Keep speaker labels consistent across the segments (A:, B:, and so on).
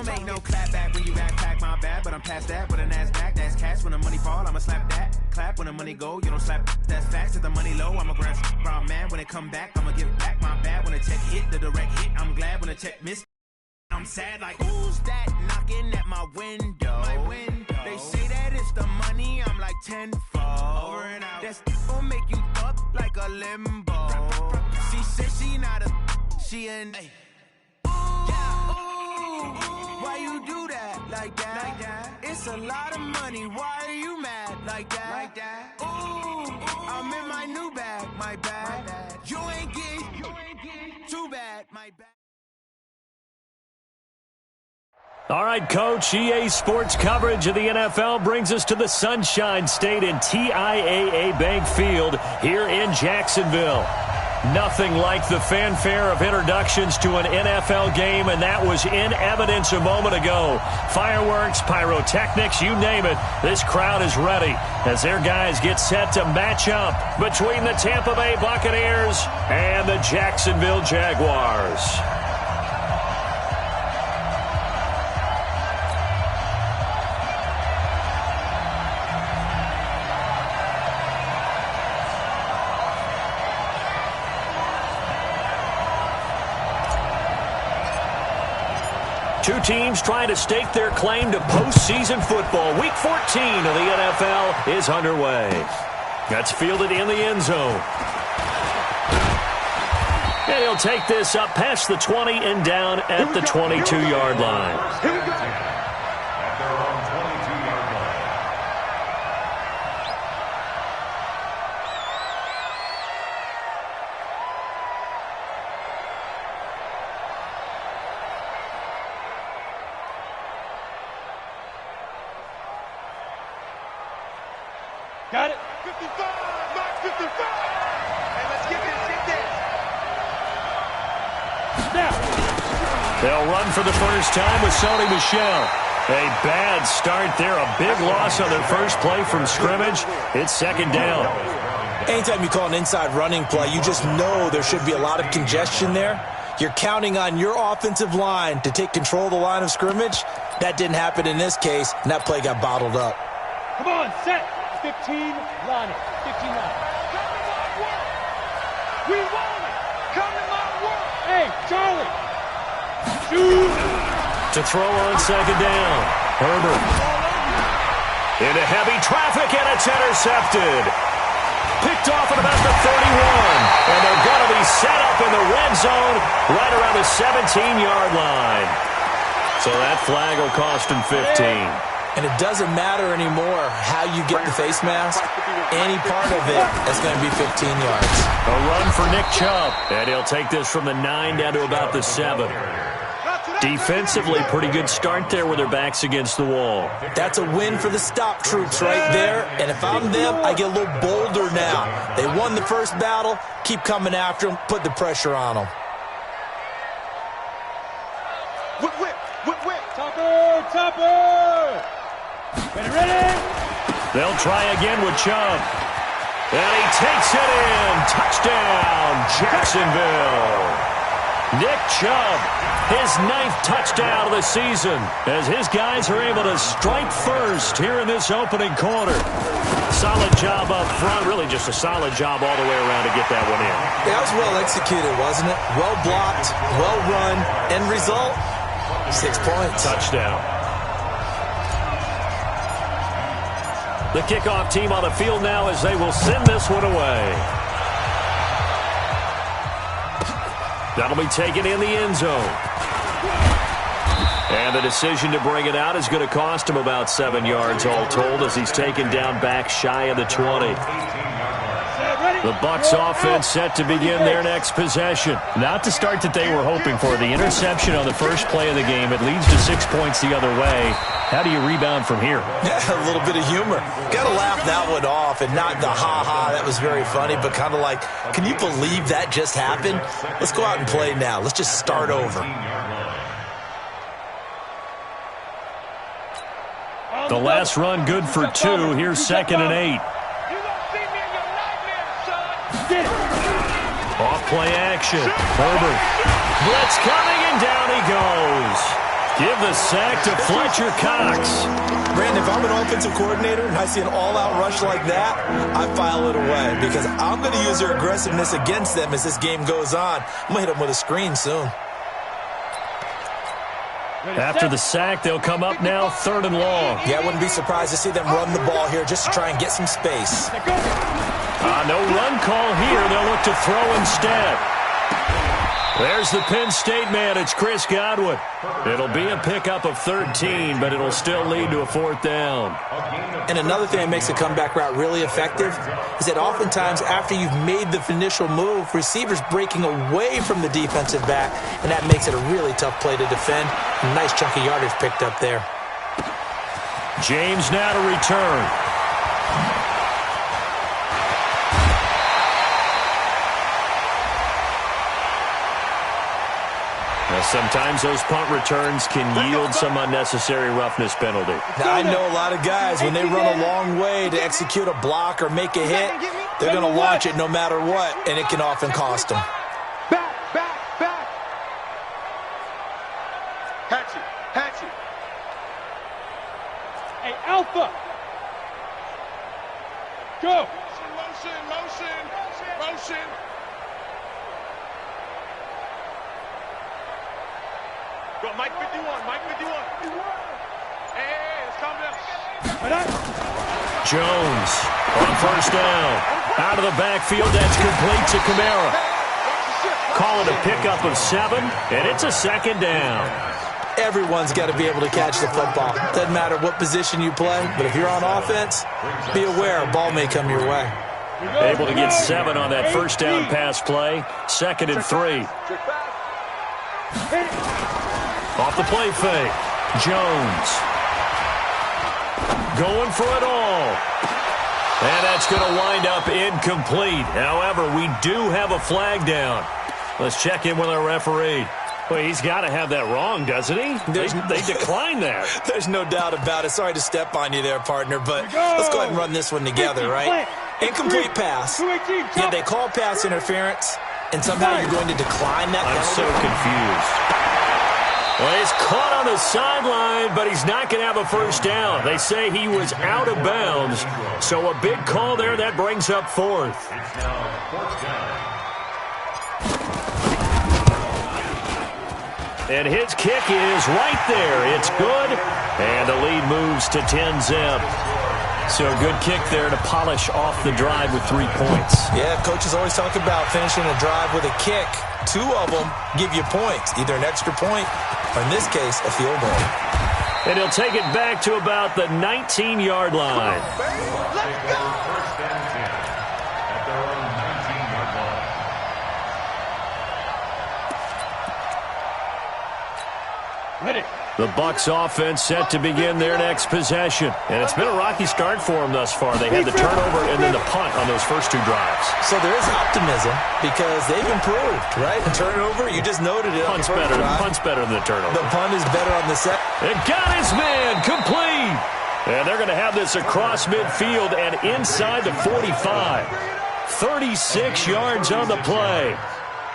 A: don't make no clap back when you backpack my bad, but I'm past that with a NASDAQ. That's cash when the money fall, I'ma slap that. Clap when the money go, you don't slap. That's facts. If the money low, I'ma grab brown man. When it come back, I'ma give back my bad. When the check hit, the direct hit, I'm glad. When the check miss, I'm sad like, who's that knocking at my window? They say that it's the money, I'm like tenfold. Over and out. That's gon' make you up like a limbo. She said she not a, she an. Why you do that like that? It's a lot of money. Why are you mad like that? Ooh, I'm in my new bag, my bad. You ain't get too bad, my bad.
B: All right, Coach, EA Sports coverage of the NFL brings us to the Sunshine State in TIAA Bank Field here in Jacksonville. Nothing like the fanfare of introductions to an NFL game, and that was in evidence a moment ago. Fireworks, pyrotechnics, you name it. This crowd is ready as their guys get set to match up between the Tampa Bay Buccaneers and the Jacksonville Jaguars. Two teams trying to stake their claim to postseason football. Week 14 of the NFL is underway. That's fielded in the end zone. And he'll take this up past the 20 and down at the 22-yard line.
C: Here we go. At their own 22-yard line.
D: Got it.
E: 55, Mark 55. And let's get this.
D: Snap.
B: They'll run for the first time with Sony Michel. A bad start there. A big loss on their first play from scrimmage. It's second down.
F: Anytime you call an inside running play, you just know there should be a lot of congestion there. You're counting on your offensive line to take control of the line of scrimmage. That didn't happen in this case, and that play got bottled up.
D: Come on, set. 15, line it. 15 line.
E: Come to my work. We want it. Come to my work.
D: Hey, Charlie. Shoot.
B: To throw on second down. Herbert. Into heavy traffic, and it's intercepted. Picked off at about the 31. And they're going to be set up in the red zone right around the 17-yard line. So that flag will cost him 15.
F: And it doesn't matter anymore how you get the face mask. Any part of it is going to be 15 yards.
B: A run for Nick Chubb. And he'll take this from the 9 down to about the 7. Defensively, pretty good start there with their backs against the wall.
F: That's a win for the stop troops right there. And if I'm them, I get a little bolder now. They won the first battle. Keep coming after them. Put the pressure on them.
E: Whip.
D: Topper. Ready?
B: They'll try again with Chubb. And he takes it in. Touchdown, Jacksonville. Nick Chubb, his 9th touchdown of the season, as his guys are able to strike first here in this opening quarter. Solid job up front, really just a solid job all the way around to get that one in.
F: That was well executed, wasn't it? Well blocked, well run. End result, 6 points.
B: Touchdown. The kickoff team on the field now as they will send this one away. That'll be taken in the end zone. And the decision to bring it out is going to cost him about 7 yards all told as he's taken down back shy of the 20. The Bucs offense set to begin their next possession. Not the start that they were hoping for. The interception on the first play of the game. It leads to 6 points the other way. How do you rebound from here?
F: Yeah, a little bit of humor. Got to laugh that one off and not the ha-ha. That was very funny, but kind of like, can you believe that just happened? Let's go out and play now. Let's just start over.
B: The last run good for 2. Here's 2nd and 8. Off play action. Herbert. Blitz coming, and down he goes. Give the sack to Fletcher Cox.
F: Brandon, if I'm an offensive coordinator and I see an all-out rush like that, I file it away because I'm going to use their aggressiveness against them as this game goes on. I'm going to hit them with a screen soon.
B: After the sack, they'll come up now 3rd and long.
F: Yeah, I wouldn't be surprised to see them run the ball here just to try and get some space.
B: No run call here. They'll look to throw instead. There's the Penn State man. It's Chris Godwin. It'll be a pickup of 13, but it'll still lead to a 4th down.
F: And another thing that makes a comeback route really effective is that oftentimes after you've made the initial move, receivers breaking away from the defensive back, and that makes it a really tough play to defend. A nice chunk of yardage picked up there.
B: James now to return. Sometimes those punt returns can yield some unnecessary roughness penalty.
F: Now, I know a lot of guys, when they run a long way to execute a block or make a hit, they're going to launch it no matter what, and it can often cost them.
E: Back. Hatchet.
D: Hey, Alpha. Go.
E: Motion. Go, Mike 51. Hey, it's coming up.
B: Jones on 1st down. Out of the backfield, that's complete to Kamara. Call it a pickup of 7, and it's a 2nd down.
F: Everyone's got to be able to catch the football. Doesn't matter what position you play, but if you're on offense, be aware a ball may come your way.
B: Able to get 7 on that 1st down pass play. 2nd and 3. Off the play fake. Jones. Going for it all. And that's going to wind up incomplete. However, we do have a flag down. Let's check in with our referee. Well, he's got to have that wrong, doesn't he? They declined that.
F: There's no doubt about it. Sorry to step on you there, partner, but let's go ahead and run this one together, right? Incomplete pass. Yeah, they call pass interference, and somehow you're going to decline that penalty.
B: I'm so confused. Well, he's caught on the sideline, but he's not going to have a 1st down. They say he was out of bounds, so a big call there. That brings up 4th.
C: It's now 4th down.
B: And his kick is right there. It's good, and the lead moves to 10-zip. So a good kick there to polish off the drive with 3 points.
F: Yeah, coaches always talk about finishing a drive with a kick. 2 of them give you points, either an extra point or, in this case, a field goal.
B: And he'll take it back to about the 19-yard line.
E: Let's go!
C: 1st and 10 at their own 19-yard line.
D: Ready.
B: The Bucs offense set to begin their next possession. And it's been a rocky start for them thus far. They had the turnover and then the punt on those first 2 drives.
F: So there is optimism because they've improved, right? The turnover, you just noted it.
B: Punt's better than the turnover.
F: The punt is better on the set.
B: It got his man complete. And they're going to have this across midfield and inside the 45. 36 yards on the play.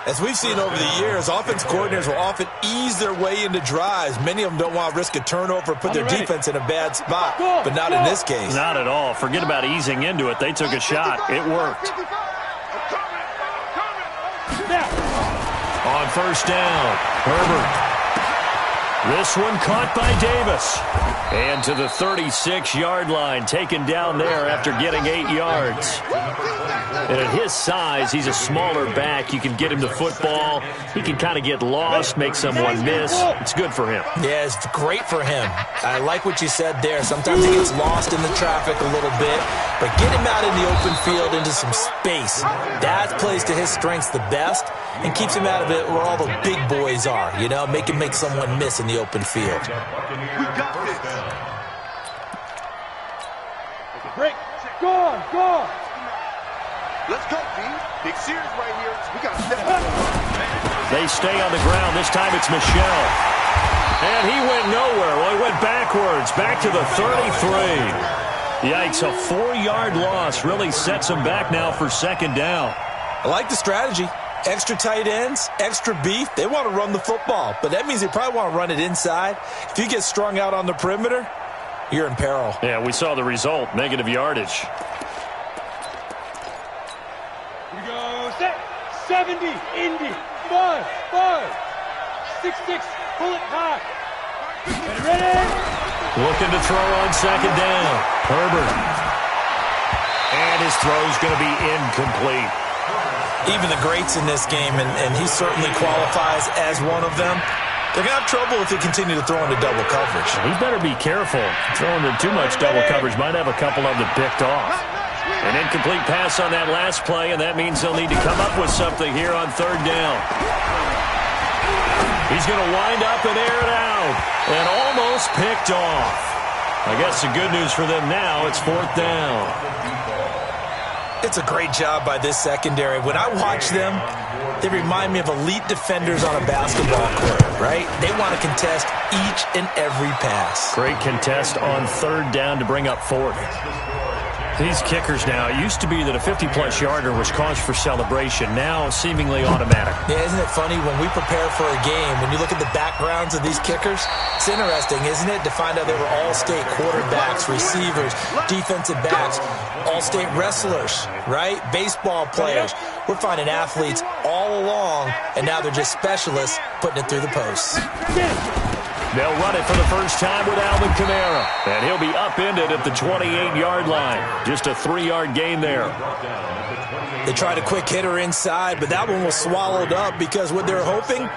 F: As we've seen over the years, offense coordinators will often ease their way into drives. Many of them don't want to risk a turnover, put their defense in a bad spot, but not in this case.
B: Not at all. Forget about easing into it. They took a shot. It worked. On 1st down, Herbert. This one caught by Davis. And to the 36-yard line, taken down there after getting 8 yards. And at his size, he's a smaller back. You can get him the football. He can kind of get lost, make someone miss. It's good for him.
F: Yeah, it's great for him. I like what you said there. Sometimes he gets lost in the traffic a little bit, but get him out in the open field into some space. That plays to his strengths the best and keeps him out of it where all the big boys are, you know, make him make someone miss in the open field.
E: We got this.
D: Break. Go.
E: Let's go, B. Big series right here. We got to step up.
B: They stay on the ground. This time it's Michel. And he went nowhere. Well, he went backwards, back to the 33. Yikes, a 4-yard loss really sets him back now for 2nd down.
F: I like the strategy. Extra tight ends, extra beef, they want to run the football. But that means they probably want to run it inside. If you get strung out on the perimeter, you're in peril.
B: Yeah, we saw the result, negative yardage.
D: Here we go. Set. 70. Indy. 5. 6-6. Pull it high. Ready?
B: Looking to throw on second down. Herbert. And his throw's going to be incomplete.
F: Even the greats in this game, and he certainly qualifies as one of them, they're going to have trouble if they continue to throw into double coverage.
B: He better be careful. Throwing into too much double coverage might have a couple of them picked off. An incomplete pass on that last play, and that means they'll need to come up with something here on third down. He's going to wind up and air it out, and almost picked off. I guess the good news for them now, it's fourth down.
F: It's a great job by this secondary. When I watch them, they remind me of elite defenders on a basketball court, right? They want to contest each and every pass.
B: Great contest on third down to bring up fourth. These kickers now, it used to be that a 50-plus yarder was cause for celebration. Now, seemingly automatic.
F: Yeah, isn't it funny? When we prepare for a game, when you look at the backgrounds of these kickers, it's interesting, isn't it, to find out they were all-state quarterbacks, receivers, defensive backs, all-state wrestlers, right? Baseball players. We're finding athletes all along, and now they're just specialists putting it through the posts.
B: They'll run it for the first time with Alvin Kamara. And he'll be upended at the 28-yard line. Just a 3-yard gain there.
F: They tried a quick hitter inside, but that one was swallowed up because what they're hoping,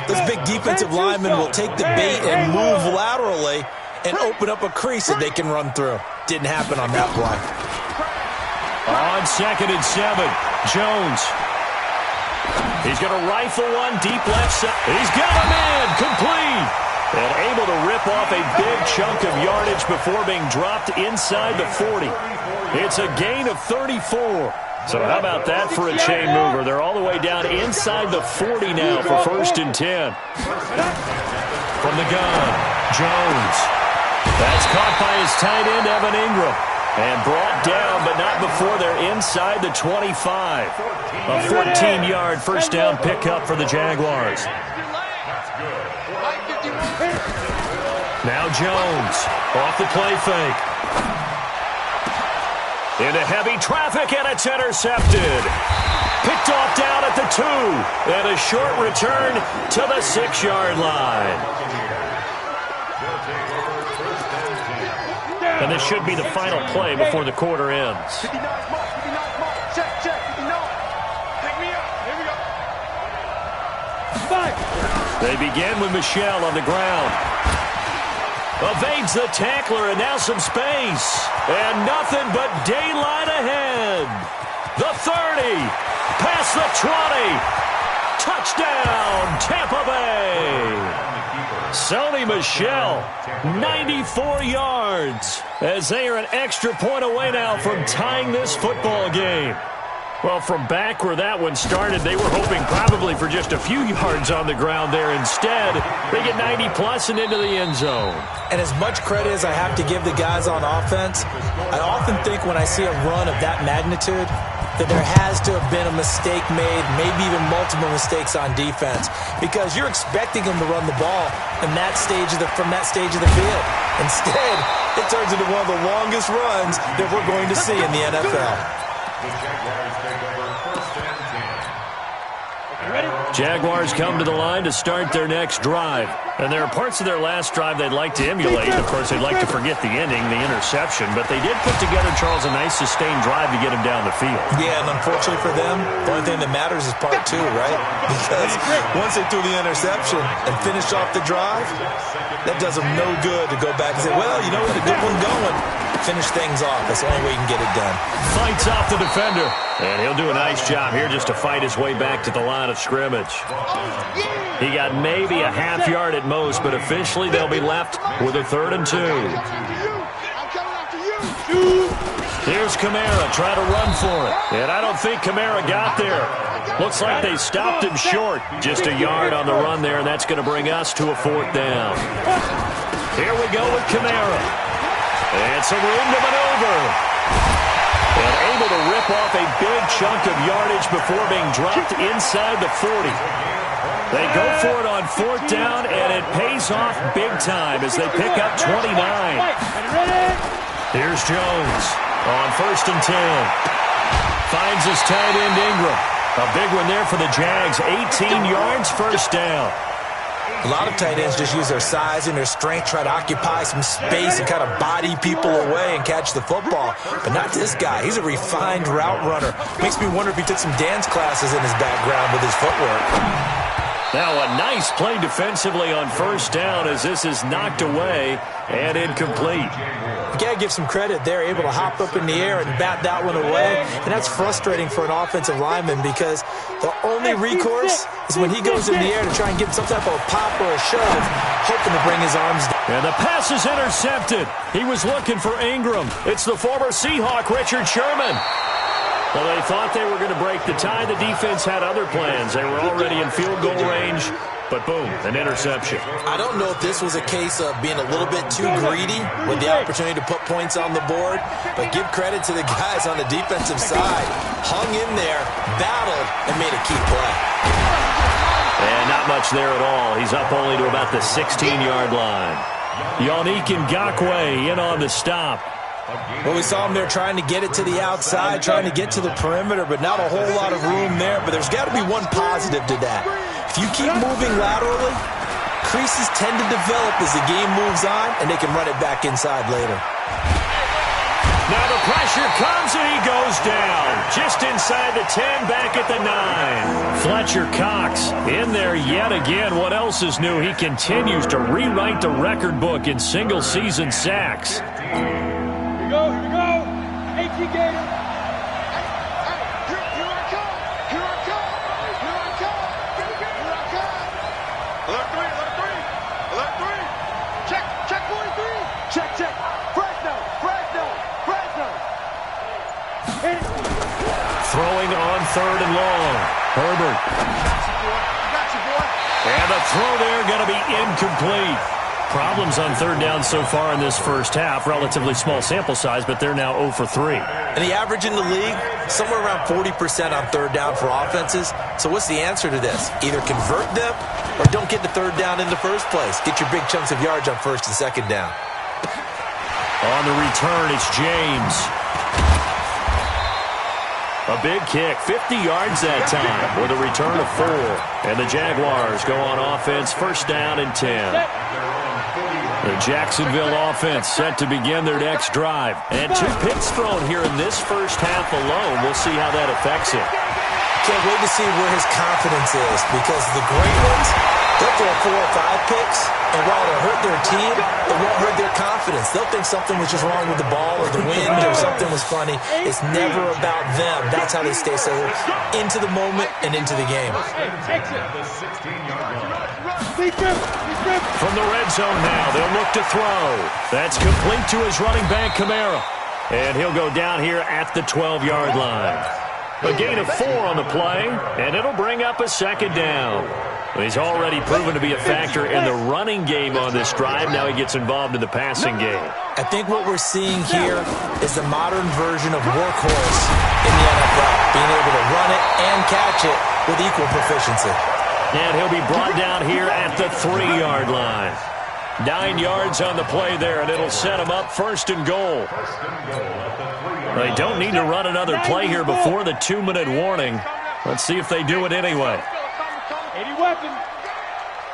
F: those big defensive linemen will take the bait and move laterally and open up a crease that they can run through. Didn't happen on that play.
B: On 2nd and 7, Jones. He's going to rifle one deep left side. He's got him in, complete. And able to rip off a big chunk of yardage before being dropped inside the 40. It's a gain of 34. So how about that for a chain mover? They're all the way down inside the 40 now for 1st and 10. From the gun, Jones. That's caught by his tight end, Evan Ingram. And brought down, but not before they're inside the 25. A 14-yard first down pickup for the Jaguars. Now Jones, off the play fake. Into heavy traffic, and it's intercepted. Picked off down at the 2. And a short return to the 6-yard line. And this should be the final play before the quarter ends.
E: Check. Pick me up. Here we go.
B: They begin with Michel on the ground. Evades the tackler, and now some space. And nothing but daylight ahead. The 30. Past the 20. Touchdown, Tampa Bay. Sony Michel, 94 yards. As they are an extra point away now from tying this football game. Well, from back where that one started, they were hoping probably for just a few yards on the ground there. Instead, they get 90-plus and into the end zone.
F: And as much credit as I have to give the guys on offense, I often think when I see a run of that magnitude that there has to have been a mistake made, maybe even multiple mistakes on defense, because you're expecting them to run the ball in that stage from that stage of the field. Instead, it turns into one of the longest runs that we're going to see in the NFL.
B: Jaguars come to the line to start their next drive. And there are parts of their last drive they'd like to emulate. Of course, they'd like to forget the ending, the interception. But they did put together, Charles, a nice sustained drive to get him down the field.
F: Yeah, and unfortunately for them, the only thing that matters is part 2, right? Because once they threw the interception and finished off the drive, that does them no good to go back and say, well, you know what, a good one going. Finish things off. That's the only way you can get it done.
B: Fights off the defender. And he'll do a nice job here just to fight his way back to the line of scrimmage. He got maybe a half yard at most, but officially they'll be left with a 3rd and 2. Here's Kamara trying to run for it. And I don't think Kamara got there. Looks like they stopped him short. Just a yard on the run there, and that's going to bring us to a 4th down. Here we go with Kamara. And some room to maneuver. And able to rip off a big chunk of yardage before being dropped inside the 40. They go for it on 4th down, and it pays off big time as they pick up 29. Here's Jones on 1st and 10. Finds his tight end Ingram. A big one there for the Jags. 18 yards, 1st down.
F: A lot of tight ends just use their size and their strength, try to occupy some space and kind of body people away and catch the football. But not this guy. He's a refined route runner. Makes me wonder if he took some dance classes in his background with his footwork.
B: Now a nice play defensively on 1st down as this is knocked away and incomplete.
F: You got to give some credit. They're able to hop up in the air and bat that one away. And that's frustrating for an offensive lineman because the only recourse is when he goes in the air to try and get some type of a pop or a shove, hoping to bring his arms down.
B: And the pass is intercepted. He was looking for Ingram. It's the former Seahawk, Richard Sherman. Well, they thought they were going to break the tie. The defense had other plans. They were already in field goal range, but boom, an interception.
F: I don't know if this was a case of being a little bit too greedy with the opportunity to put points on the board, but give credit to the guys on the defensive side. Hung in there, battled, and made a key play.
B: And not much there at all. He's up only to about the 16-yard line. Yannick Ngakoue in on the stop.
F: Well, we saw him there trying to get it to the outside, trying to get to the perimeter, but not a whole lot of room there. But there's got to be one positive to that. If you keep moving laterally, creases tend to develop as the game moves on, and they can run it back inside later.
B: Now the pressure comes, and he goes down. Just inside the 10, back at the 9. Fletcher Cox in there yet again. What else is new? He continues to rewrite the record book in single-season sacks.
D: Here we go. 18 Gator.
E: Here I come. Here I come. Here I come. Here I come. Alert 3. Check 43.
D: Check. Fresno.
B: Throwing on 3rd and long. Herbert.
E: Got you, boy.
B: And the throw there going to be incomplete. Problems on 3rd down so far in this first half. Relatively small sample size, but they're now 0 for 3.
F: And the average in the league, somewhere around 40% on 3rd down for offenses. So what's the answer to this? Either convert them or don't get to 3rd down in the first place. Get your big chunks of yards on 1st and 2nd down.
B: On the return, it's James. A big kick, 50 yards that time with a return of 4. And the Jaguars go on offense, 1st down and 10. The Jacksonville offense set to begin their next drive. And 2 picks thrown here in this first half alone. We'll see how that affects him.
F: Can't wait to see where his confidence is because the great ones, they'll throw 4 or 5 picks, and while it'll hurt their team, it won't hurt their confidence. They'll think something was just wrong with the ball or the wind or something was funny. It's never about them. That's how they stay so into the moment and into the game.
B: From the red zone now, they'll look to throw. That's complete to his running back, Kamara. And he'll go down here at the 12-yard line. A gain of 4 on the play, and it'll bring up a 2nd down. He's already proven to be a factor in the running game on this drive. Now he gets involved in the passing game.
F: I think what we're seeing here is the modern version of workhorse in the NFL, being able to run it and catch it with equal proficiency.
B: And he'll be brought down here at the 3-yard line. 9 yards on the play there, and it'll set him up 1st and goal. They don't need to run another play here before the 2-minute warning. Let's see if they do it anyway.
D: 80 weapon.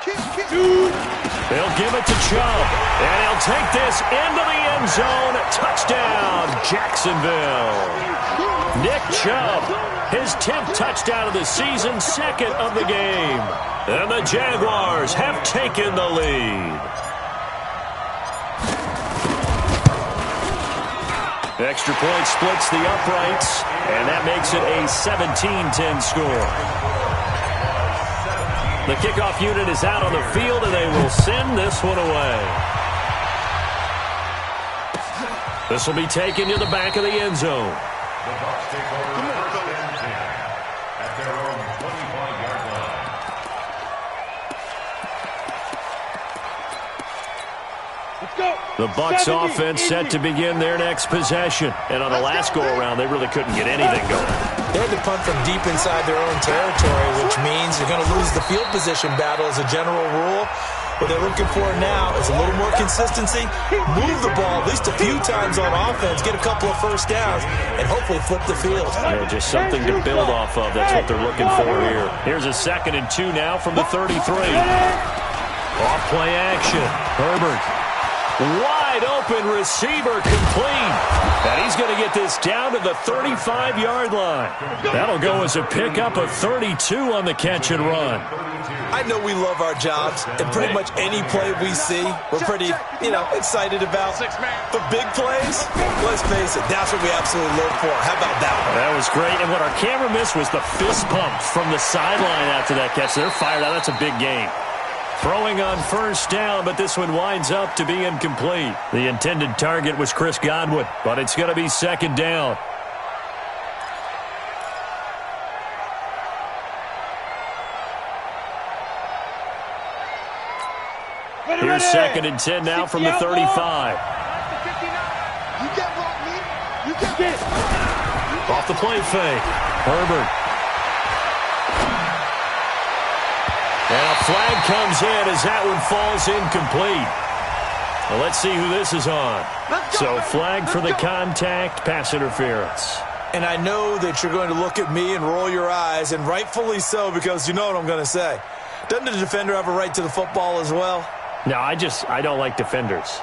B: They'll give it to Chubb, and he'll take this into the end zone. Touchdown, Jacksonville. Nick Chubb, his 10th touchdown of the season, 2nd of the game. And the Jaguars have taken the lead. Extra point splits the uprights, and that makes it a 17-10 score. The kickoff unit is out on the field, and they will send this one away. This will be taken to the back of the end zone.
C: The Bucs take over 1st and 10 at their own 25-yard line.
B: The Bucs offense set to begin their next possession. And on the last go-around, they really couldn't get anything going.
F: They had to punt from deep inside their own territory, which means you're going to lose the field position battle as a general rule. What they're looking for now is a little more consistency, move the ball at least a few times on offense, get a couple of first downs, and hopefully flip the field.
B: Yeah, just something to build off of. That's what they're looking for here. Here's a 2nd and 2 now from the 33. Off play action. Herbert. Wide open receiver complete. And he's going to get this down to the 35-yard line. That'll go as a pickup of 32 on the catch and run.
F: I know we love our jobs, and pretty much any play we see, we're pretty, excited about. But big plays, let's face it, that's what we absolutely live for. How about that one?
B: That was great. And what our camera missed was the fist pump from the sideline after that catch. They're fired out. That's a big game. Throwing on first down, but this one winds up to be incomplete. The intended target was Chris Godwin, but it's going to be 2nd down. Here's 2nd and 10 now from the 35.
E: You get what, me? You get it.
B: Off the play fake. Herbert. And a flag comes in as that one falls incomplete. Well, let's see who this is on. So flag for the contact, pass interference.
F: And I know that you're going to look at me and roll your eyes, and rightfully so, because you know what I'm going to say. Doesn't the defender have a right to the football as well?
B: No, I don't like defenders.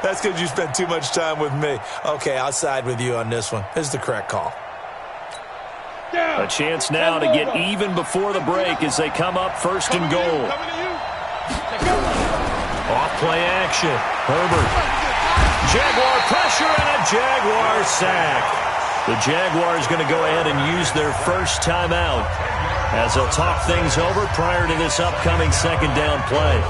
F: That's because you spent too much time with me. Okay, I'll side with you on this one. This is the correct call.
B: A chance now to get even before the break as they come up 1st and goal. Off play action. Herbert. Jaguar pressure and a Jaguar sack. The Jaguars going to go ahead and use their first timeout as they'll talk things over prior to this upcoming 2nd down play.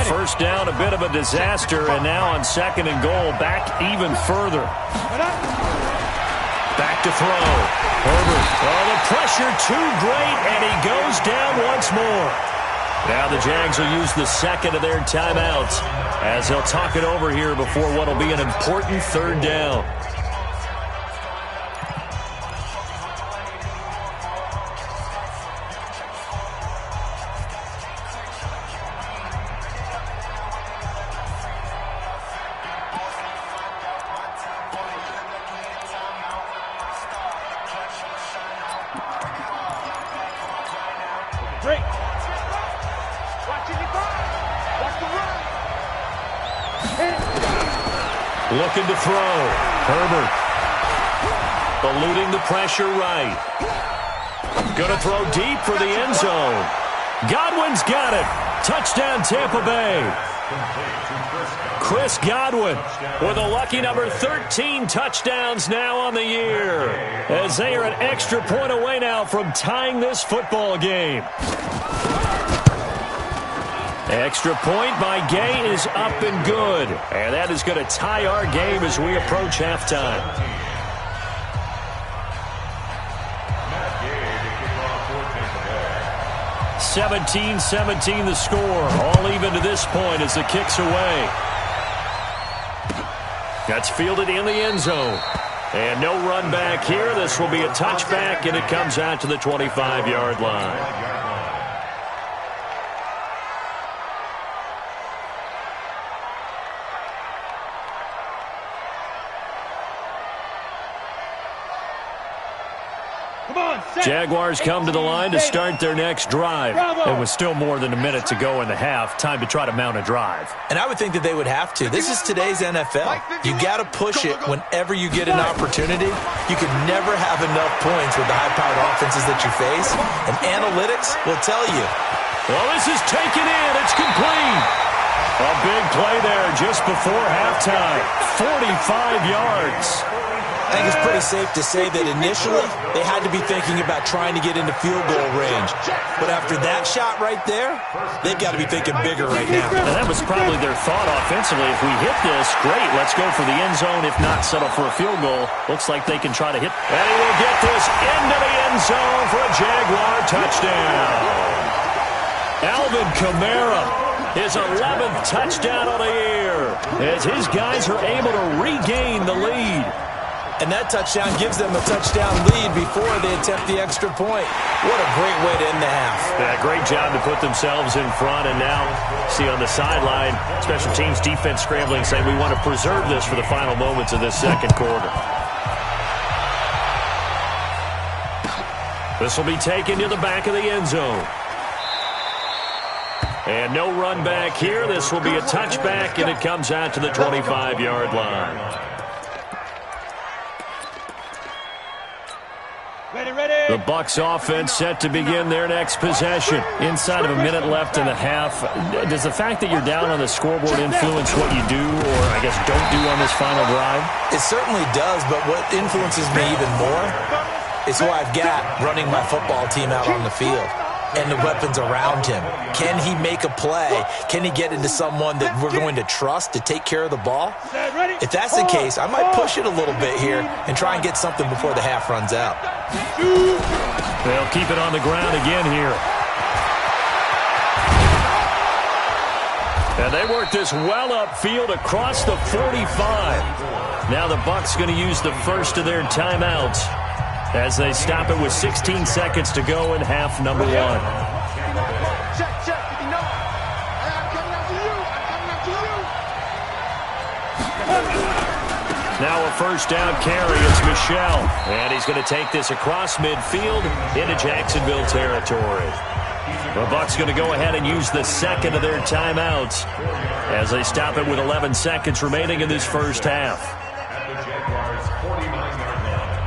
B: First down, a bit of a disaster, and now on 2nd and goal, back even further. Back to throw. Herbert. Oh, the pressure too great, and he goes down once more. Now the Jags will use the 2nd of their timeouts as they'll talk it over here before what will be an important 3rd down. Looking to throw. Herbert. Eluding the pressure right. Going to throw deep for the end zone. Godwin's got it. Touchdown Tampa Bay. Chris Godwin with a lucky number 13 touchdowns now on the year, as they are an extra point away now from tying this football game. Extra point by Gay is up and good. And that is going to tie our game as we approach halftime. 17-17 the score. All even to this point as the kick's away. That's fielded in the end zone. And no run back here. This will be a touchback, and it comes out to the 25-yard line. Jaguars come to the line to start their next drive. And with still more than a minute to go in the half, time to try to mount a drive.
F: And I would think that they would have to. This is today's NFL. You got to push it whenever you get an opportunity. You can never have enough points with the high-powered offenses that you face. And analytics will tell you.
B: Well, this is taken in. It's complete. A big play there just before halftime. 45 yards.
F: I think it's pretty safe to say that initially they had to be thinking about trying to get into field goal range. But after that shot right there, they've got to be thinking bigger right now.
B: And that was probably their thought offensively. If we hit this, great, let's go for the end zone. If not, settle for a field goal. Looks like they can try to hit. And he will get this into the end zone for a Jaguar touchdown. Alvin Kamara, his 11th touchdown of the year, as his guys are able to regain the lead.
F: And that touchdown gives them a touchdown lead before they attempt the extra point. What a great way to end the half.
B: Yeah, great job to put themselves in front. And now, see on the sideline, special teams defense scrambling, saying we want to preserve this for the final moments of this second quarter. This will be taken to the back of the end zone. And no run back here. This will be a touchback, and it comes out to the 25-yard line. The Bucs offense set to begin their next possession. Inside of a minute left in the half, does the fact that you're down on the scoreboard influence what you do or, I guess, don't do on this final drive?
F: It certainly does, but what influences me even more is who I've got running my football team out on the field and the weapons around him. Can he make a play? Can he get into someone that we're going to trust to take care of the ball? If that's the case, I might push it a little bit here and try and get something before the half runs out.
B: They'll keep it on the ground again here. And they work this well upfield across the 45. Now the Bucs going to use the first of their timeouts as they stop it with 16 seconds to go in half number one.
E: Check. You know, I'm coming after you.
B: Now a first down carry. It's Michel. And he's going to take this across midfield into Jacksonville territory. The Bucs going to go ahead and use the second of their timeouts as they stop it with 11 seconds remaining in this first half.
C: At the Jaguars' 49-yard line.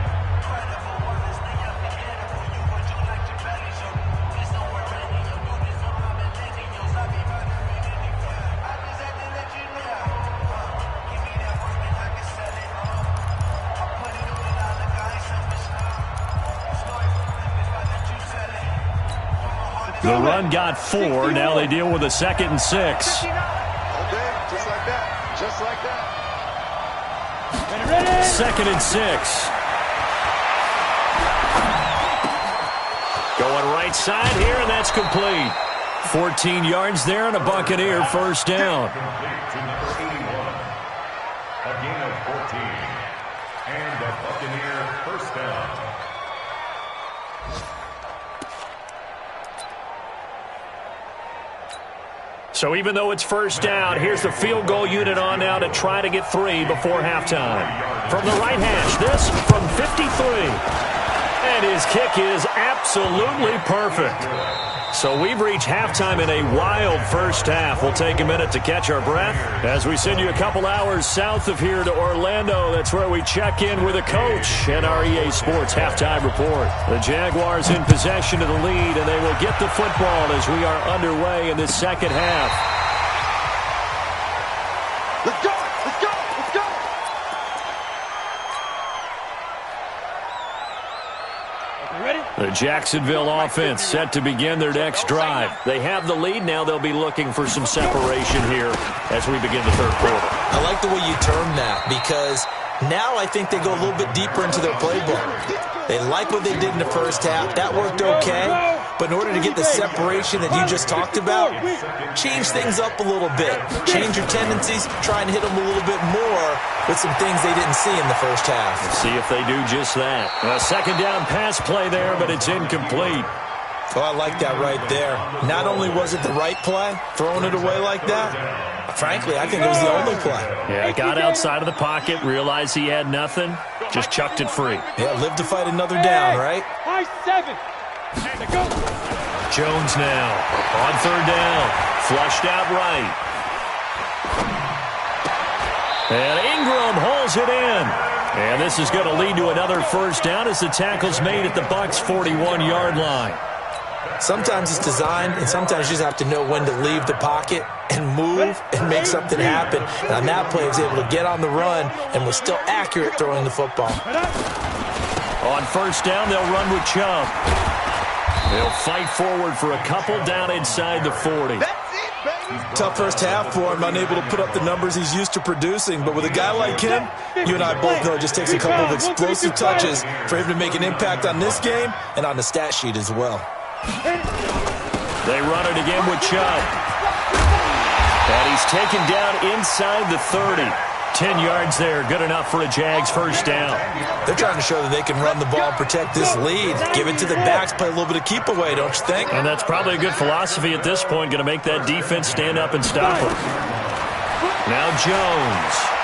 B: The run got 4. Now they deal with a 2nd and 6.
E: Okay, just like that. Just like that.
B: 2nd and 6. Going right side here, and that's complete. 14 yards there and a Buccaneer first down.
C: Complete to number 81. A gain of 14. And a Buccaneer first down.
B: So even though it's first down, here's the field goal unit on now to try to get 3 before halftime. From the right hash, this from 53. And his kick is absolutely perfect. So we've reached halftime in a wild first half. We'll take a minute to catch our breath as we send you a couple hours south of here to Orlando. That's where we check in with a coach and our EA Sports halftime report. The Jaguars in possession of the lead, and they will get the football as we are underway in this second half.
E: Let's go.
B: The Jacksonville offense set to begin their next drive. They have the lead. Now they'll be looking for some separation here as we begin the third quarter.
F: I like the way you termed that because now I think they go a little bit deeper into their playbook. They like what they did in the first half. That worked okay. But in order to get the separation that you just talked about, change things up a little bit. Change your tendencies, try and hit them a little bit more with some things they didn't see in the first half.
B: Let's see if they do just that. A second down pass play there, but it's incomplete.
F: Oh, I like that right there. Not only was it the right play, throwing it away like that, frankly, I think it was the only play.
B: Yeah, got outside of the pocket, realized he had nothing, just chucked it free.
F: Yeah, live to fight another down, right?
D: High 7. Go.
B: Jones now on third down, flushed out right. And Ingram hauls it in. And this is going to lead to another first down as the tackle's made at the Bucs' 41-yard line.
F: Sometimes it's designed, and sometimes you just have to know when to leave the pocket and move and make something happen. And on that play, he was able to get on the run and was still accurate throwing the football.
B: On first down, they'll run with Chubb. They'll fight forward for a couple down inside the 40.
F: Tough first half for him, unable to put up the numbers he's used to producing. But with a guy like him, you and I both know it just takes a couple of explosive touches for him to make an impact on this game and on the stat sheet as well.
B: They run it again with Chubb. And he's taken down inside the 30. 10 yards there, good enough for a Jags first down.
F: They're trying to show that they can run the ball and protect this lead. Give it to the backs, play a little bit of keep away, don't you think?
B: And that's probably a good philosophy at this point, going to make that defense stand up and stop him. Now Jones.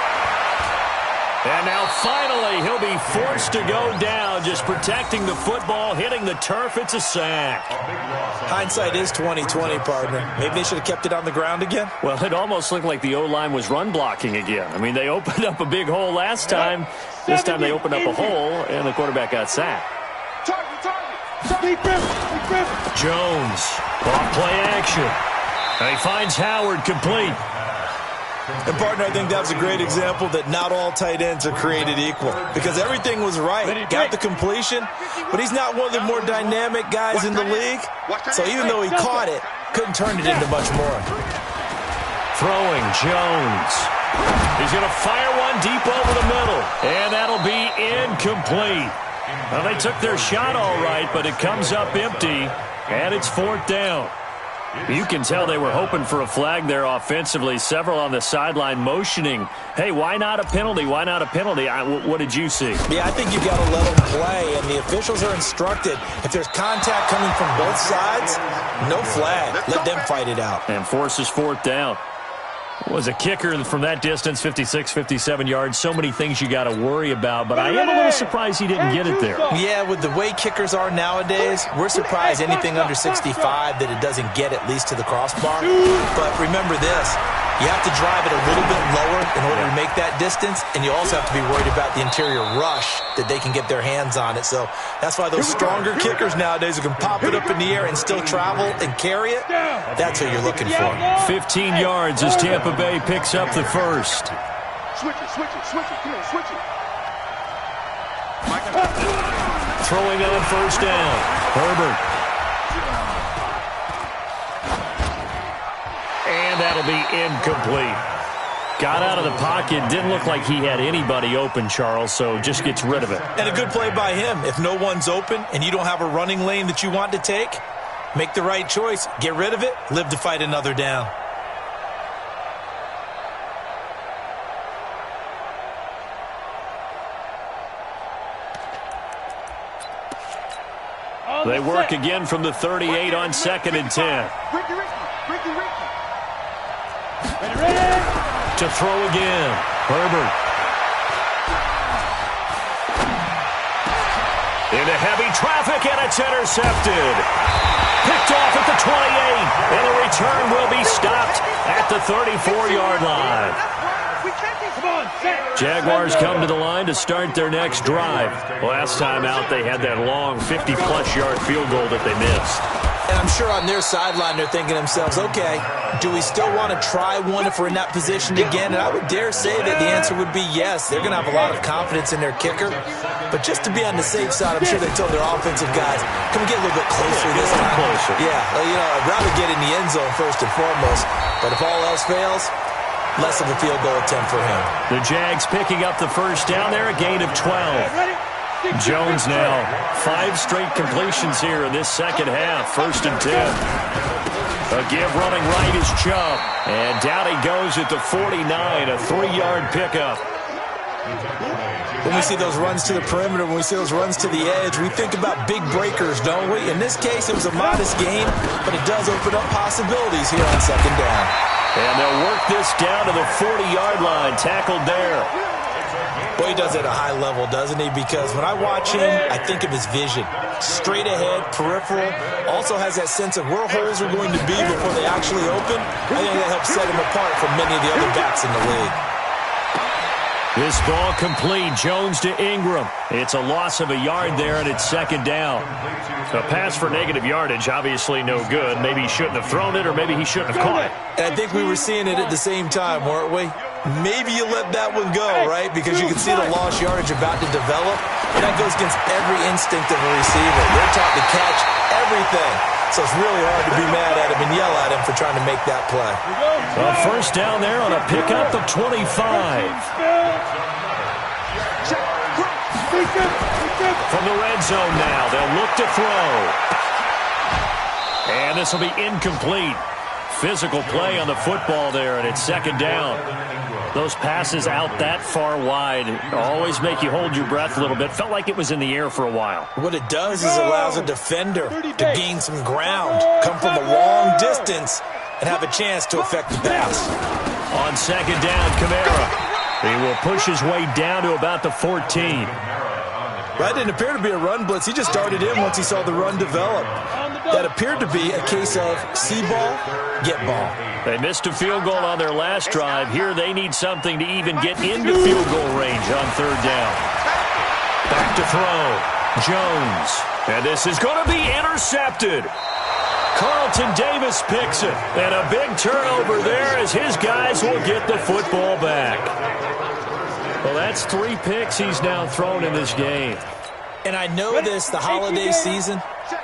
B: And now finally he'll be forced to go down, just protecting the football, hitting the turf. It's a sack.
F: Hindsight is 20/20, partner. Maybe they should have kept it on the ground again.
B: Well, it almost looked like the O-line was run blocking again. I mean, they opened up a big hole last time. This time they opened up a hole, and the quarterback got sacked. Jones, off play action. And he finds Howard complete.
F: And, partner, I think that was a great example that not all tight ends are created equal, because everything was right. Got the completion, but he's not one of the more dynamic guys in the league. So even though he caught it, couldn't turn it into much more.
B: Throwing, Jones. He's going to fire one deep over the middle, and that'll be incomplete. Well, they took their shot all right, but it comes up empty, and it's fourth down. You can tell they were hoping for a flag there offensively. Several on the sideline motioning, hey, why not a penalty? Why not a penalty? What did you see?
F: Yeah, I think you've got to let them play, and the officials are instructed. If there's contact coming from both sides, no flag. Let them fight it out.
B: And forces fourth down. Was a kicker from that distance, 56, 57 yards. So many things you got to worry about, but I am a little surprised he didn't get it there.
F: Yeah, with the way kickers are nowadays, we're surprised anything under 65 that it doesn't get at least to the crossbar. But remember this, you have to drive it a little bit lower in order to make that distance, and you also have to be worried about the interior rush that they can get their hands on it. So that's why those stronger kickers nowadays who can pop it up in the air and still travel and carry it, that's what you're looking for.
B: 15 yards as Tampa Bay picks up the first.
E: Switch it. Come on, switch it.
B: Throwing on first down. Herbert. And that'll be incomplete. Got out of the pocket. Didn't look like he had anybody open, Charles, so just gets rid of it.
F: And a good play by him. If no one's open and you don't have a running lane that you want to take, make the right choice. Get rid of it. Live to fight another down.
B: They work again from the 38 on 2nd and 10. To throw again. Herbert. Into heavy traffic, and it's intercepted. Picked off at the 28, and the return will be stopped at the 34-yard line. Jaguars come to the line to start their next drive. Last time out, they had that long 50-plus yard field goal that they missed.
F: And I'm sure on their sideline they're thinking to themselves, okay, do we still want to try one if we're in that position again? And I would dare say that the answer would be yes. They're going to have a lot of confidence in their kicker. But just to be on the safe side, I'm sure they told their offensive guys, come get a little bit closer this time.
B: Closer.
F: Yeah, I'd rather get in the end zone first and foremost. But if all else fails, less of a field goal attempt for him.
B: The Jags picking up the first down there, a gain of 12. Jones now, 5 straight completions here in this second half, 1st and 10. A give running right is Chubb. And down he goes at the 49, a 3-yard pickup.
F: When we see those runs to the perimeter, when we see those runs to the edge, we think about big breakers, don't we? In this case, it was a modest game, but it does open up possibilities here on 2nd down.
B: And they'll work this down to the 40-yard line, tackled there.
F: Boy, he does it at a high level, doesn't he? Because when I watch him, I think of his vision. Straight ahead, peripheral. Also has that sense of where holes are going to be before they actually open. I think that helps set him apart from many of the other backs in the league.
B: This ball complete. Jones to Ingram. It's a loss of a yard there, and it's second down. A pass for negative yardage, obviously no good. Maybe he shouldn't have thrown it, or maybe he shouldn't have caught it.
F: And I think we were seeing it at the same time, weren't we? Maybe you let that one go, right? Because you can see the lost yardage about to develop. And that goes against every instinct of a receiver. They're taught to catch everything. So it's really hard to be mad at him and yell at him for trying to make that play.
B: Well, first down there on a pickup of 25. From the red zone now, they'll look to throw. And this will be incomplete. Physical play on the football there, and it's second down. Those passes out that far wide always make you hold your breath a little bit. Felt like it was in the air for a while.
F: What it does is allows a defender to gain some ground, come from a long distance, and have a chance to affect the pass.
B: On second down, Kamara. He will push his way down to about the 14.
F: That didn't appear to be a run blitz. He just darted in once he saw the run develop. That appeared to be a case of see ball, get ball.
B: They missed a field goal on their last drive. Here they need something to even get into field goal range on third down. Back to throw. Jones. And this is going to be intercepted. Carlton Davis picks it. And a big turnover there as his guys will get the football back. Well, that's 3 picks he's now thrown in this game.
F: And I know this, the holiday season,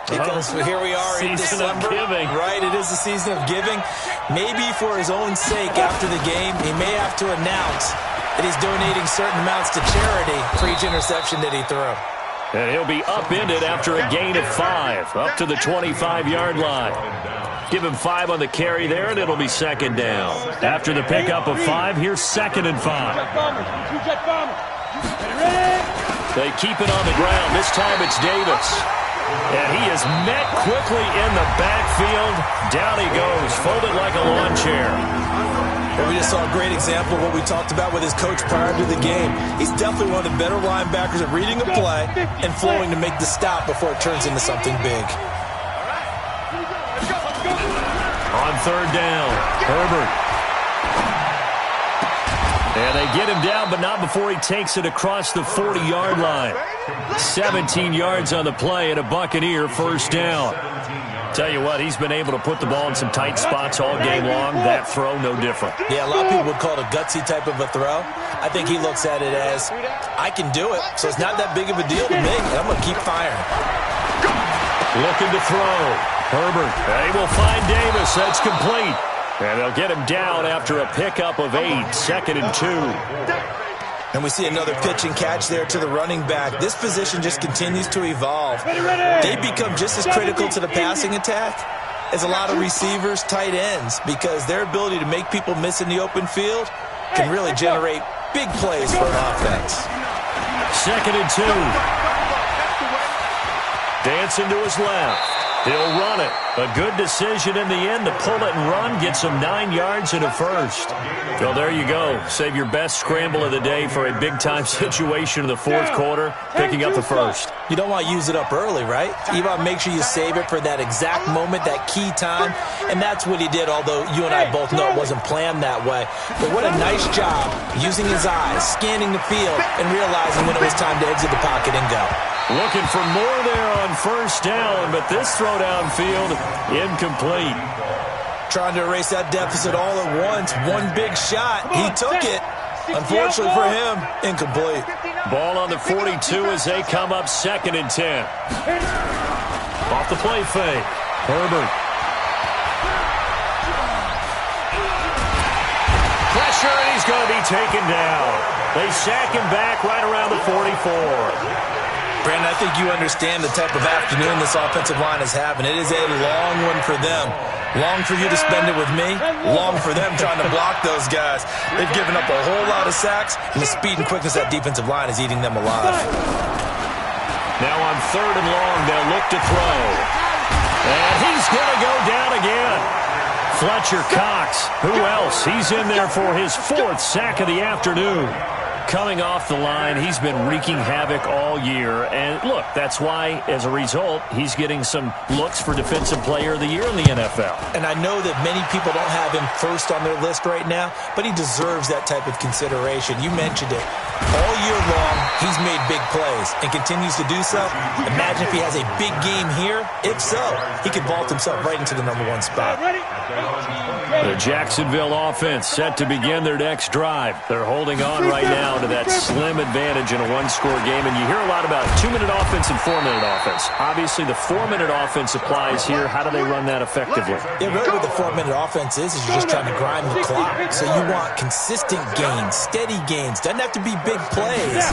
F: because here we are in December.
B: Giving.
F: Right, it is the season of giving. Maybe for his own sake after the game, he may have to announce that he's donating certain amounts to charity for each interception that he threw.
B: And he'll be upended after a gain of 5, up to the 25-yard line. Give him 5 on the carry there, and it'll be second down. After the pickup of 5, here's second and 5. They keep it on the ground. This time it's Davis. And he is met quickly in the backfield. Down he goes, folded like a lawn chair.
F: Well, we just saw a great example of what we talked about with his coach prior to the game. He's definitely one of the better linebackers at reading a play and flowing to make the stop before it turns into something big.
B: On third down, Herbert. And they get him down, but not before he takes it across the 40-yard line. 17 yards on the play and a Buccaneer first down. Tell you what, he's been able to put the ball in some tight spots all game long. That throw, no different.
F: Yeah, a lot of people would call it a gutsy type of a throw. I think he looks at it as, I can do it, so it's not that big of a deal to me, and I'm going to keep firing.
B: Looking to throw. Herbert, they will find Davis. That's complete. And they'll get him down after a pickup of 8, second and 2.
F: And we see another pitch and catch there to the running back. This position just continues to evolve. They become just as critical to the passing attack as a lot of receivers, tight ends, because their ability to make people miss in the open field can really generate big plays for an offense.
B: Second and 2. Dancing to his left. He'll run it. A good decision in the end to pull it and run. Gets him 9 yards and a first. Well, there you go. Save your best scramble of the day for a big-time situation in the fourth quarter, picking up the first.
F: You don't want to use it up early, right? You want to make sure you save it for that exact moment, that key time. And that's what he did, although you and I both know it wasn't planned that way. But what a nice job using his eyes, scanning the field, and realizing when it was time to exit the pocket and go.
B: Looking for more there on first down, but this throw downfield, incomplete.
F: Trying to erase that deficit all at once. One big shot. He took it. Unfortunately for him, incomplete.
B: Ball on the 42 as they come up second and 10. Off the play fake. Herbert. Pressure, and he's going to be taken down. They sack him back right around the 44.
F: Brandon, I think you understand the type of afternoon this offensive line is having. It is a long one for them. Long for you to spend it with me. Long for them trying to block those guys. They've given up a whole lot of sacks, and the speed and quickness of that defensive line is eating them alive.
B: Now on third and long, they'll look to throw. And he's going to go down again. Fletcher Cox. Who else? He's in there for his 4th sack of the afternoon. Coming off the line, he's been wreaking havoc all year. And look, that's why, as a result, he's getting some looks for Defensive Player of the Year in the NFL.
F: And I know that many people don't have him first on their list right now, but he deserves that type of consideration. You mentioned it. All year long, he's made big plays and continues to do so. Imagine if he has a big game here. If so, he could vault himself right into the #1 spot.
B: The Jacksonville offense set to begin their next drive. They're holding on right now to that slim advantage in a one-score game. And you hear a lot about 2-minute offense and 4-minute offense. Obviously, the 4-minute offense applies here. How do they run that effectively?
F: Yeah, really what the 4-minute offense is you're just trying to grind the clock. So you want consistent gains, steady gains. Doesn't have to be big plays,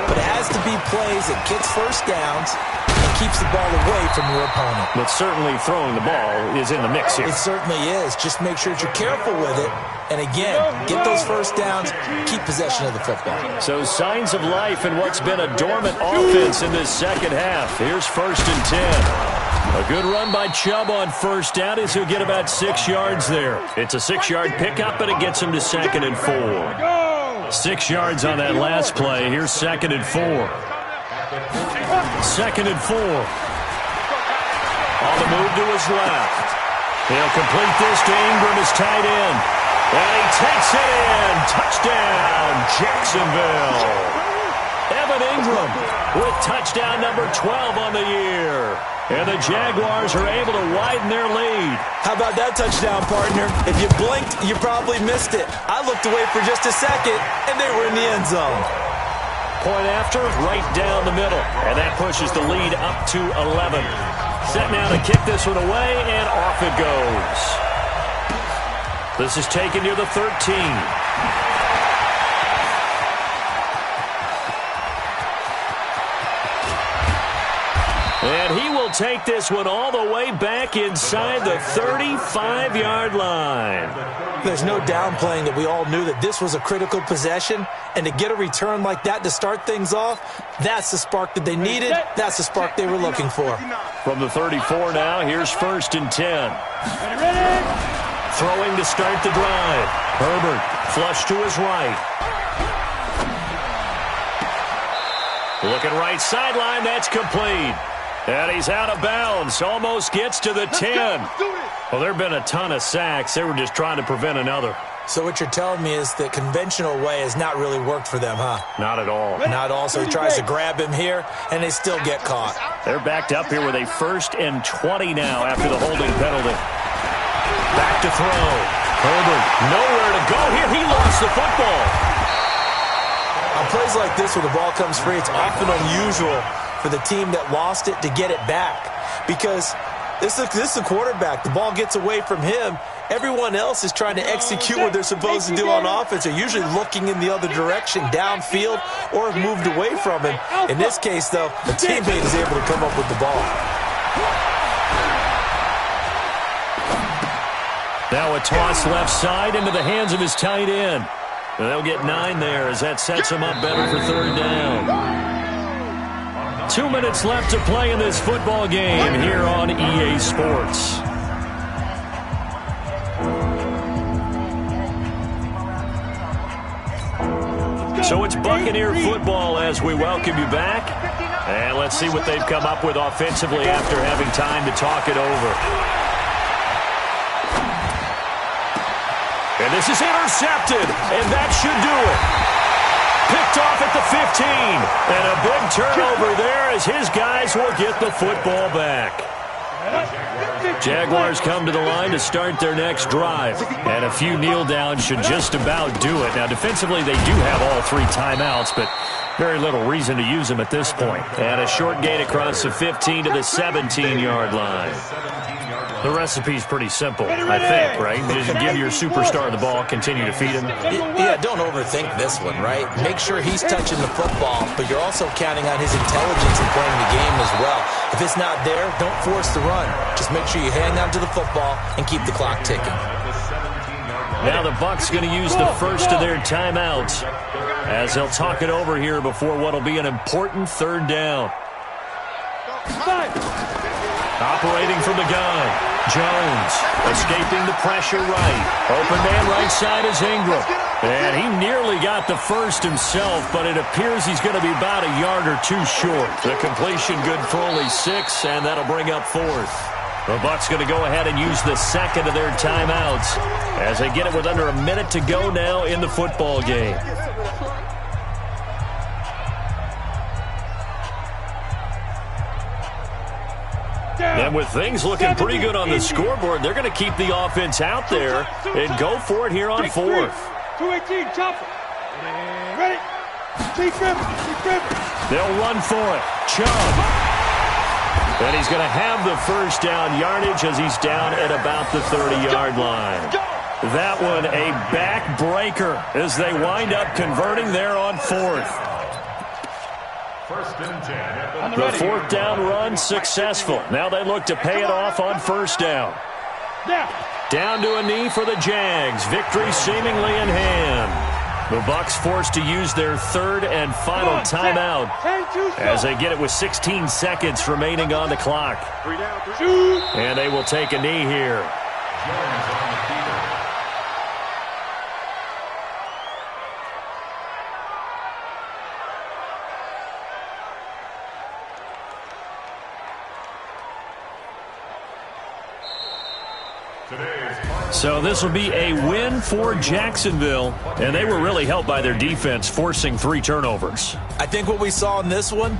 F: but it has to be plays that gets first downs and keeps the ball away from your opponent.
B: But certainly throwing the ball is in the mix here.
F: It certainly is. Just make sure that you're careful with it. And again, get those first downs, keep possession of the football.
B: So signs of life in what's been a dormant offense in this second half. Here's 1st and 10. A good run by Chubb on first down as he'll get about 6 yards there. It's a 6-yard pickup, and it gets him to 2nd and 4. 6 yards on that last play. Here's 2nd and 4. 2nd and 4. On the move to his left. He'll complete this to Ingram, his tight end. And he takes it in. Touchdown, Jacksonville. Evan Ingram with touchdown number 12 on the year. And the Jaguars are able to widen their lead.
F: How about that touchdown, partner? If you blinked, you probably missed it. I looked away for just a second, and they were in the end zone.
B: Point after, right down the middle. And that pushes the lead up to 11. Set now to kick this one away, and off it goes. This is taken near the 13. And he will take this one all the way back inside the 35-yard line.
F: There's no downplaying that we all knew that this was a critical possession, and to get a return like that to start things off, that's the spark that they needed. That's the spark they were looking for.
B: From the 34 now, here's 1st and 10. Throwing to start the drive. Herbert, flush to his right. Looking right sideline, that's complete. And he's out of bounds, almost gets to the 10. Well, there have been a ton of sacks. They were just trying to prevent another.
F: So what you're telling me is the conventional way has not really worked for them, huh?
B: Not at all.
F: Not at all. So he tries to grab him here, and they still get caught.
B: They're backed up here with a 1st and 20 now after the holding penalty. Back to throw. Herbert, nowhere to go here. He lost the football.
F: On plays like this where the ball comes free, it's often unusual for the team that lost it to get it back. Because this is the quarterback. The ball gets away from him. Everyone else is trying to execute what they're supposed to do on offense. They're usually looking in the other direction, downfield, or have moved away from him. In this case, though, the teammate is able to come up with the ball.
B: Now a toss left side into the hands of his tight end. And they'll get 9 there as that sets him up better for 3rd down. 2 minutes left to play in this football game here on EA Sports. So it's Buccaneer football as we welcome you back. And let's see what they've come up with offensively after having time to talk it over. And this is intercepted, and that should do it. Picked off at the 15, and a big turnover there as his guys will get the football back. Jaguars come to the line to start their next drive, and a few kneel downs should just about do it. Now, defensively, they do have all 3 timeouts, but very little reason to use them at this point. And a short gain across the 15 to the 17-yard line. The recipe's pretty simple, I think, right? Just give your superstar the ball, continue to feed him.
F: Yeah, don't overthink this one, right? Make sure he's touching the football, but you're also counting on his intelligence in playing the game as well. If it's not there, don't force the run. Just make sure you hang on to the football and keep the clock ticking.
B: Now the Bucs going to use the first of their timeouts as they'll talk it over here before what will be an important 3rd down. Operating from the gun. Jones escaping the pressure right. Open man right side is Ingram. And he nearly got the first himself, but it appears he's going to be about a yard or two short. The completion good for only 6, and that'll bring up 4th. The Bucs going to go ahead and use the second of their timeouts as they get it with under a minute to go now in the football game. And with things looking pretty good on the scoreboard, they're going to keep the offense out there and go for it here on 4th.
D: 218, chopper. Ready. Keep dribbling.
B: They'll run for it. Chubb. And he's going to have the first down yardage as he's down at about the 30-yard line. That one a backbreaker as they wind up converting there on 4th.
C: First and 10.
B: The 4th down run successful. Now they look to pay it off on 1st down. Down to a knee for the Jags. Victory seemingly in hand. The Bucs forced to use their 3rd and final timeout as they get it with 16 seconds remaining on the clock. And they will take a knee here.
C: Jones on the field.
B: So this will be a win for Jacksonville, and they were really helped by their defense forcing 3 turnovers.
F: I think what we saw in this one